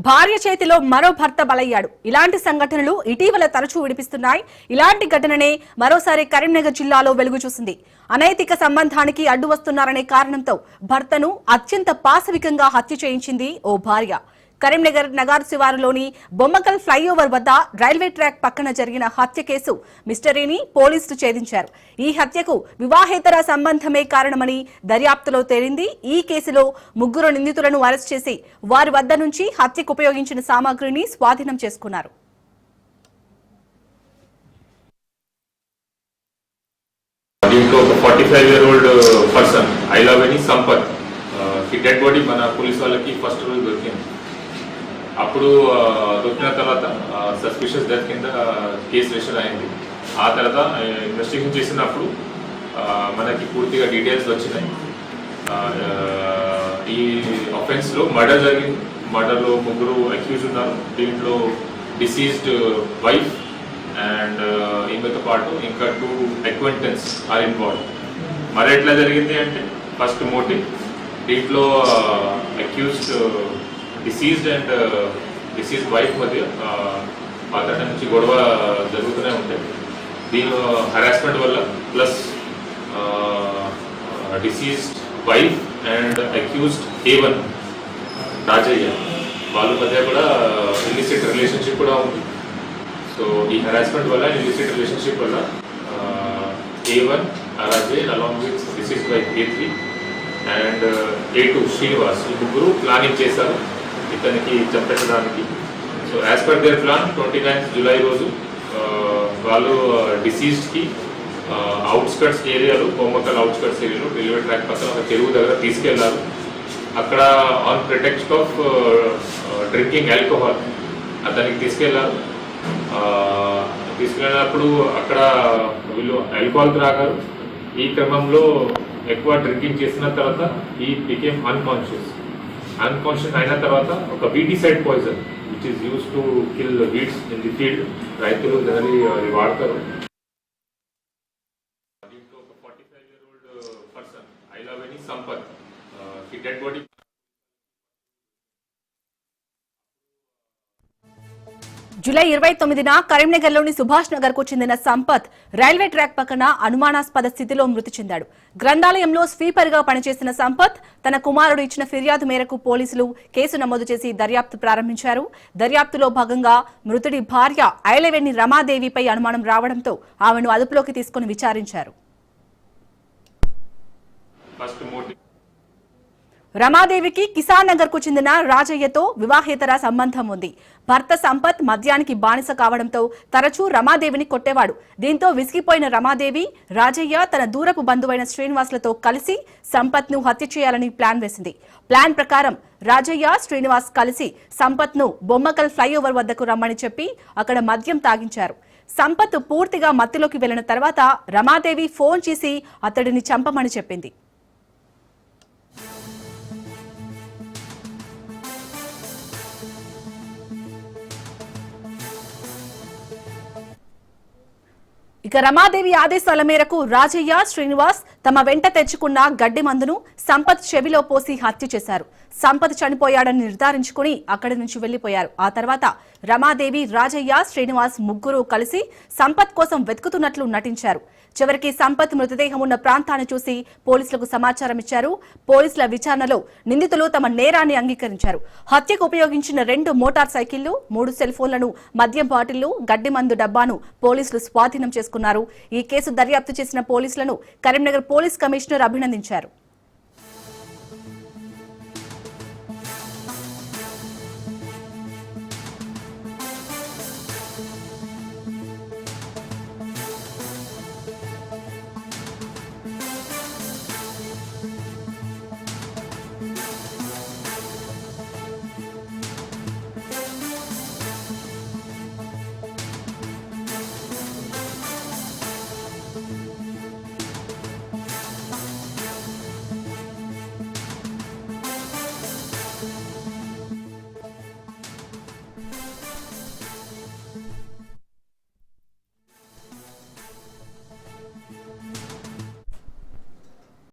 భార్య చేతిలో మరో భర్త బలయ్యాడు. ఇలాంటి సంఘటనలు ఇటీవల తరచూ వినిపిస్తున్నాయి. ఇలాంటి ఘటననే మరోసారి కరీంనగర్ జిల్లాలో వెలుగు చూసింది. అనైతిక సంబంధానికి అడ్డు వస్తున్నారనే కారణంతో భర్తను అత్యంత పాశవికంగా హత్య చేయించింది ఓ భార్య. కరీంనగర్ నగార్ శివారులోని బొమ్మకల్ ఫ్లైఓవర్ వద్ద రైల్వే ట్రాక్ పక్కన జరిగిన హత్య కేసు మిస్టరీని పోలీసులు ఛేదించారు. ఈ హత్యకు వివాహేతర సంబంధమే కారణమని దర్యాప్తులో తేలింది. ఈ కేసులో 3 నిందితులను అరెస్ట్ చేసి వారి వద్ద నుంచి హత్యకు ఉపయోగించిన సామాగ్రిని స్వాధీనం చేసుకున్నారు. దీంట్లో ఒక 45-year-old person Ailaveni Sampath dead body మన పోలీస్ వాళ్ళకి ఫస్ట్ రోజు దొరికింది. అప్పుడు దొరికిన తర్వాత సస్పిషియస్ డెత్ కింద కేసు రిజిస్టర్ అయింది. ఆ తర్వాత ఇన్వెస్టిగేషన్ చేసినప్పుడు మనకి పూర్తిగా డీటెయిల్స్ వచ్చినాయి. ఈ అఫెన్స్లో మర్డర్ జరిగింది. మర్డర్లో 3 అక్యూజ్ ఉన్నారు. దీంట్లో డిసీజ్డ్ వైఫ్ అండ్ ఈమెతో పాటు ఇంకా 2 acquaintance ఆర్ ఇన్వాల్వ్. మరి ఎట్లా జరిగింది అంటే ఫస్ట్ మోటివ్ దీంట్లో accused deceased and deceased wife మధ్య పాత నుంచి గొడవ జరుగుతూనే ఉంటాయి. దీని హరాస్మెంట్ వల్ల plus deceased wife and accused A1 Rajaiah వాళ్ళ మధ్య కూడా ఇల్లిసిట్ రిలేషన్షిప్ కూడా ఉంది. సో ఈ హరాస్మెంట్ వల్ల ఇల్లిసిట్ రిలేషన్షిప్ వల్ల A1 Rajaiah along with deceased wife A3 and A2 Srinivas ఈ 3 ప్లానింగ్ చేశారు ఇతనికి చంపించడానికి. So as per their plan 29th July రోజు వాళ్ళు డిసీజ్డ్కి అవుట్స్కట్స్ ఏరియాలో బొమ్మకల్ అవుట్స్కట్స్ ఏరియాలో రైల్వే ట్రాక్ పక్కన ఒక చెరువు దగ్గర తీసుకెళ్లారు. అక్కడ on pretext of drinking alcohol అతనికి తీసుకెళ్లారు. తీసుకెళ్ళినప్పుడు అక్కడ వీళ్ళు ఆల్కహాల్ త్రాగారు. ఈ క్రమంలో ఎక్కువ డ్రింకింగ్ చేసిన తర్వాత ఈ బికేమ్ అన్కాన్షియస్ అయిన తర్వాత ఒక weedicide poison which is use to kill weeds in the field. రైతులు జనరలీ అది వాడతారు. దీంట్లో ఒక 45-year-old person Ailaveni Sampath dead body July 29న కరీంనగర్లోని సుభాష్ నగర్ కు చెందిన సంపత్ రైల్వే ట్రాక్ పక్కన అనుమానాస్పద స్థితిలో మృతి చెందాడు. గ్రంథాలయంలో స్వీపర్ గా పనిచేసిన సంపత్ తన కుమారుడు ఇచ్చిన ఫిర్యాదు మేరకు పోలీసులు కేసు నమోదు చేసి దర్యాప్తు ప్రారంభించారు. దర్యాప్తులో భాగంగా మృతుడి భార్య ఐలవేణి రమాదేవిపై అనుమానం రావడంతో ఆమెను అదుపులోకి తీసుకుని విచారించారు. రమాదేవికి కిసాన్ నగర్ కు చెందిన రాజయ్యతో వివాహేతర సంబంధం ఉంది. భర్త సంపత్ మద్యానికి బానిస కావడంతో తరచూ రమాదేవిని కొట్టేవాడు. దీంతో విసిగిపోయిన రమాదేవి రాజయ్య తన దూరపు బంధువైన శ్రీనివాస్లతో కలిసి సంపత్ ను హత్య చేయాలని ప్లాన్ వేసింది. ప్లాన్ ప్రకారం రాజయ్య శ్రీనివాస్ కలిసి సంపత్ ను బొమ్మకల్ ఫ్లైఓవర్ వద్దకు రమ్మని చెప్పి అక్కడ మద్యం తాగించారు. సంపత్ పూర్తిగా మత్తులోకి వెళ్లిన తర్వాత రమాదేవి ఫోన్ చేసి అతడిని చంపమని చెప్పింది. ఇక రమాదేవి ఆదేశాల మేరకు రాజయ్య శ్రీనివాస్ తమ వెంట తెచ్చుకున్న గడ్డి మందును సంపత్ చెవిలో పోసి హత్య చేశారు. సంపత్ చనిపోయాడని నిర్ధారించుకుని అక్కడి నుంచి వెళ్లిపోయారు. ఆ తర్వాత రమాదేవి రాజయ్య శ్రీనివాస్ 3 కలిసి సంపత్ కోసం వెతుకుతున్నట్లు నటించారు. చివరికి సంపత్ మృతదేహం ఉన్న ప్రాంతాన్ని చూసి పోలీసులకు సమాచారం ఇచ్చారు. పోలీసుల విచారణలో నిందితులు తమ నేరాన్ని అంగీకరించారు. హత్యకు ఉపయోగించిన 2 మోటార్ సైకిళ్లు, 3 సెల్ ఫోన్లను, మద్యం బాటిళ్లు, గడ్డి మందు డబ్బాను పోలీసులు స్వాధీనం చేసుకున్నారు. ఈ కేసు దర్యాప్తు చేసిన పోలీసులను కరీంనగర్ పోలీస్ కమిషనర్ అభినందించారు.